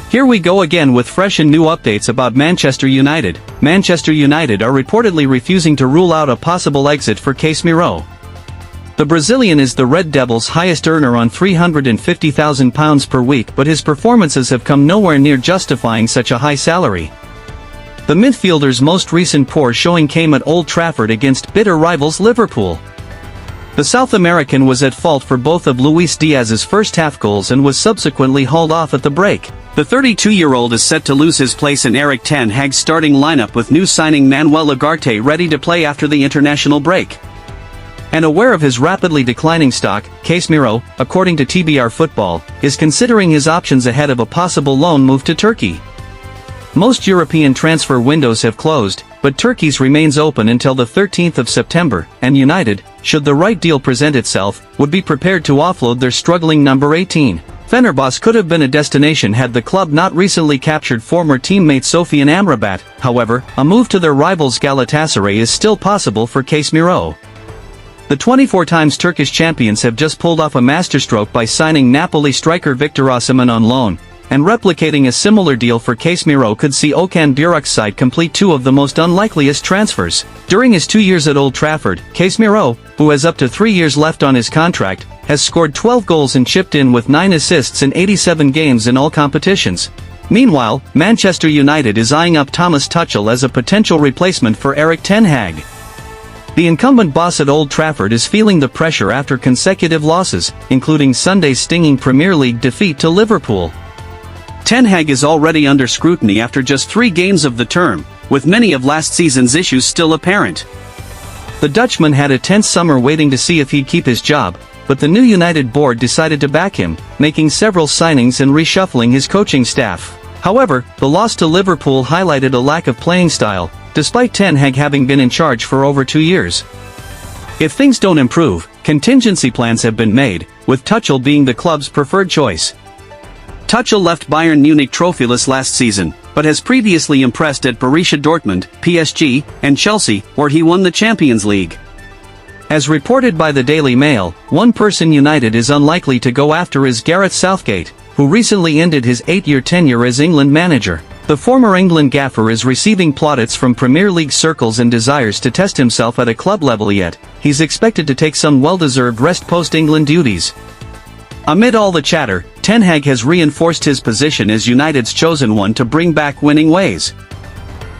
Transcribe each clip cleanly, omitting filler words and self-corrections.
Here we go again with fresh and new updates about Manchester United. Manchester United are reportedly refusing to rule out a possible exit for Casemiro. The Brazilian is the Red Devils' highest earner on £350,000 per week, but his performances have come nowhere near justifying such a high salary. The midfielder's most recent poor showing came at Old Trafford against bitter rivals Liverpool. The South American was at fault for both of Luis Diaz's first-half goals and was subsequently hauled off at the break. The 32-year-old is set to lose his place in Ten Hag's starting lineup with new signing Manuel Ugarte ready to play after the international break. And aware of his rapidly declining stock, Casemiro, according to TBR Football, is considering his options ahead of a possible loan move to Turkey. Most European transfer windows have closed, but Turkey's remains open until the 13th of September, and United, should the right deal present itself, would be prepared to offload their struggling number 18. Fenerbahce could have been a destination had the club not recently captured former teammate Sofian Amrabat. However, a move to their rivals Galatasaray is still possible for Casemiro. The 24 times Turkish champions have just pulled off a masterstroke by signing Napoli striker Victor Osimhen on loan, and replicating a similar deal for Casemiro could see Okan Buruk's side complete two of the most unlikeliest transfers. During his 2 years at Old Trafford, Casemiro, who has up to 3 years left on his contract, has scored 12 goals and chipped in with 9 assists in 87 games in all competitions. Meanwhile, Manchester United is eyeing up Thomas Tuchel as a potential replacement for Ten Hag. The incumbent boss at Old Trafford is feeling the pressure after consecutive losses, including Sunday's stinging Premier League defeat to Liverpool. Ten Hag is already under scrutiny after just 3 games of the term, with many of last season's issues still apparent. The Dutchman had a tense summer waiting to see if he'd keep his job, but the new United board decided to back him, making several signings and reshuffling his coaching staff. However, the loss to Liverpool highlighted a lack of playing style, despite Ten Hag having been in charge for over 2 years. If things don't improve, contingency plans have been made, with Tuchel being the club's preferred choice. Tuchel left Bayern Munich trophyless last season, but has previously impressed at Borussia Dortmund, PSG, and Chelsea, where he won the Champions League. As reported by the Daily Mail, one person United is unlikely to go after is Gareth Southgate, who recently ended his 8-year tenure as England manager. The former England gaffer is receiving plaudits from Premier League circles and desires to test himself at a club level, yet he's expected to take some well-deserved rest post-England duties. Amid all the chatter, Ten Hag has reinforced his position as United's chosen one to bring back winning ways.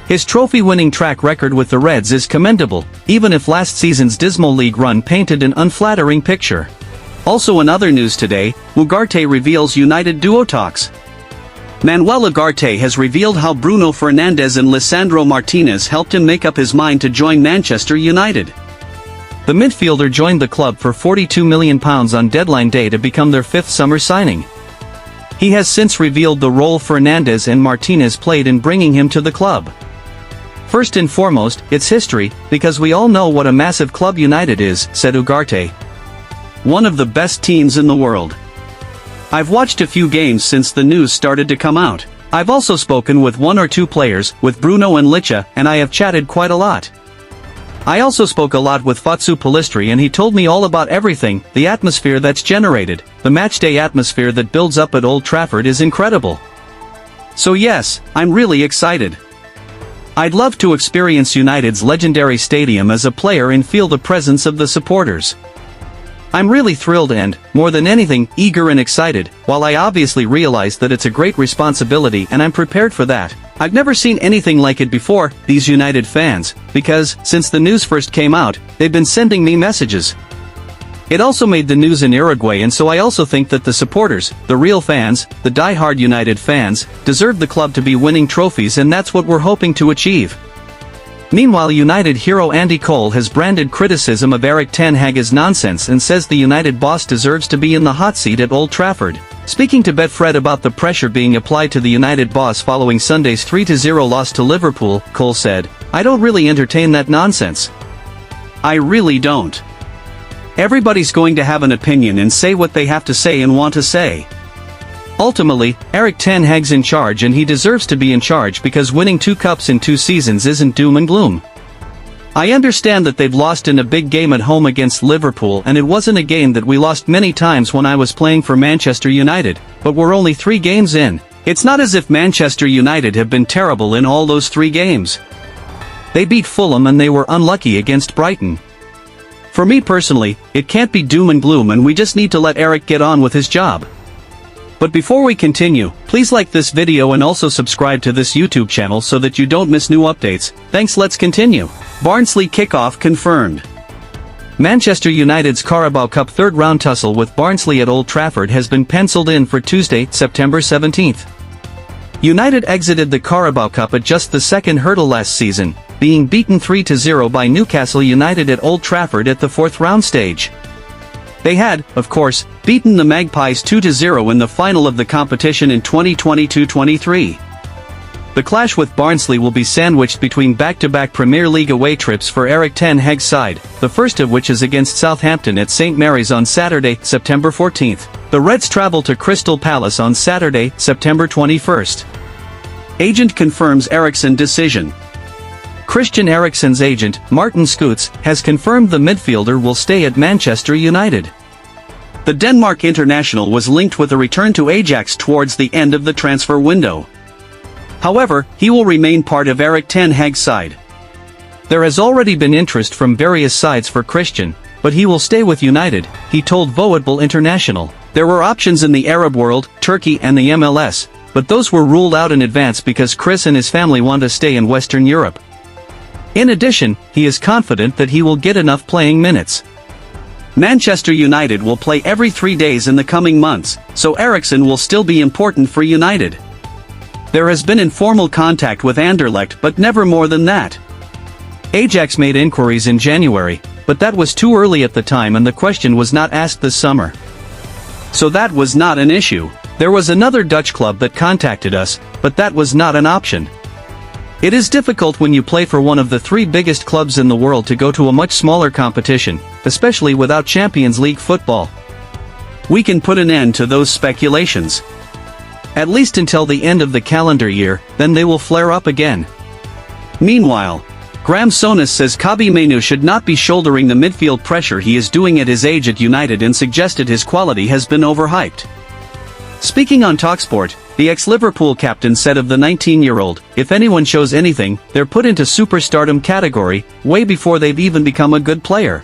His trophy-winning track record with the Reds is commendable, even if last season's dismal league run painted an unflattering picture. Also in other news today, Ugarte reveals United duo talks. Manuel Ugarte has revealed how Bruno Fernandes and Lisandro Martinez helped him make up his mind to join Manchester United. The midfielder joined the club for £42 million on deadline day to become their 5th summer signing. He has since revealed the role Fernandes and Martinez played in bringing him to the club. First and foremost, it's history, because we all know what a massive club United is, said Ugarte. One of the best teams in the world. I've watched a few games since the news started to come out. I've also spoken with 1 or 2 players, with Bruno and Licha, and I have chatted quite a lot. I also spoke a lot with Fatsu Palistri and he told me all about everything, the atmosphere that's generated, the matchday atmosphere that builds up at Old Trafford is incredible. So yes, I'm really excited. I'd love to experience United's legendary stadium as a player and feel the presence of the supporters. I'm really thrilled and, more than anything, eager and excited, while I obviously realize that it's a great responsibility and I'm prepared for that. I've never seen anything like it before, these United fans, because, since the news first came out, they've been sending me messages. It also made the news in Uruguay, and so I also think that the supporters, the real fans, the die-hard United fans, deserve the club to be winning trophies, and that's what we're hoping to achieve. Meanwhile, United hero Andy Cole has branded criticism of Ten Hag as nonsense and says the United boss deserves to be in the hot seat at Old Trafford. Speaking to Betfred about the pressure being applied to the United boss following Sunday's 3-0 loss to Liverpool, Cole said, "I don't really entertain that nonsense. I really don't. Everybody's going to have an opinion and say what they have to say and want to say. Ultimately, Ten Hag's in charge and he deserves to be in charge because winning 2 cups in 2 seasons isn't doom and gloom. I understand that they've lost in a big game at home against Liverpool, and it wasn't a game that we lost many times when I was playing for Manchester United, but we're only 3 games in. It's not as if Manchester United have been terrible in all those 3 games. They beat Fulham and they were unlucky against Brighton. For me personally, it can't be doom and gloom and we just need to let Erik get on with his job. But before we continue, please like this video and also subscribe to this YouTube channel so that you don't miss new updates. Thanks, let's continue. Barnsley kickoff confirmed. Manchester United's Carabao Cup third-round tussle with Barnsley at Old Trafford has been penciled in for Tuesday, September 17th. United exited the Carabao Cup at just the second hurdle last season, being beaten 3-0 by Newcastle United at Old Trafford at the fourth-round stage. They had, of course, beaten the Magpies 2-0 in the final of the competition in 2022-23. The clash with Barnsley will be sandwiched between back-to-back Premier League away trips for Erik Ten Hag's side, the first of which is against Southampton at St Mary's on Saturday, September 14th. The Reds travel to Crystal Palace on Saturday, September 21st. Agent confirms Eriksen decision. Christian Eriksen's agent, Martin Scoots, has confirmed the midfielder will stay at Manchester United. The Denmark international was linked with a return to Ajax towards the end of the transfer window. However, he will remain part of Erik Ten Hag's side. There has already been interest from various sides for Christian, but he will stay with United, he told Voetbal International. There were options in the Arab world, Turkey and the MLS, but those were ruled out in advance because Chris and his family want to stay in Western Europe. In addition, he is confident that he will get enough playing minutes. Manchester United will play every 3 days in the coming months, so Eriksen will still be important for United. There has been informal contact with Anderlecht but never more than that. Ajax made inquiries in January, but that was too early at the time and the question was not asked this summer. So that was not an issue. There was another Dutch club that contacted us, but that was not an option. It is difficult when you play for one of the 3 biggest clubs in the world to go to a much smaller competition, especially without Champions League football. We can put an end to those speculations. At least until the end of the calendar year, then they will flare up again. Meanwhile, Graham Souness says Mainoo should not be shouldering the midfield pressure he is doing at his age at United and suggested his quality has been overhyped. Speaking on TalkSport, the ex-Liverpool captain said of the 19-year-old, "If anyone shows anything, they're put into superstardom category, way before they've even become a good player.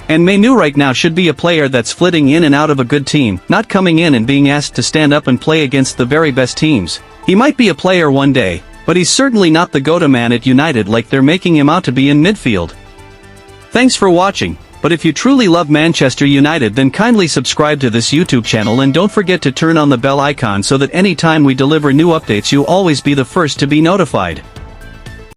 And Mainoo right now should be a player that's flitting in and out of a good team, not coming in and being asked to stand up and play against the very best teams. He might be a player one day, but he's certainly not the go-to man at United like they're making him out to be in midfield." Thanks for watching. But if you truly love Manchester United then kindly subscribe to this YouTube channel and don't forget to turn on the bell icon so that anytime we deliver new updates you'll always be the first to be notified.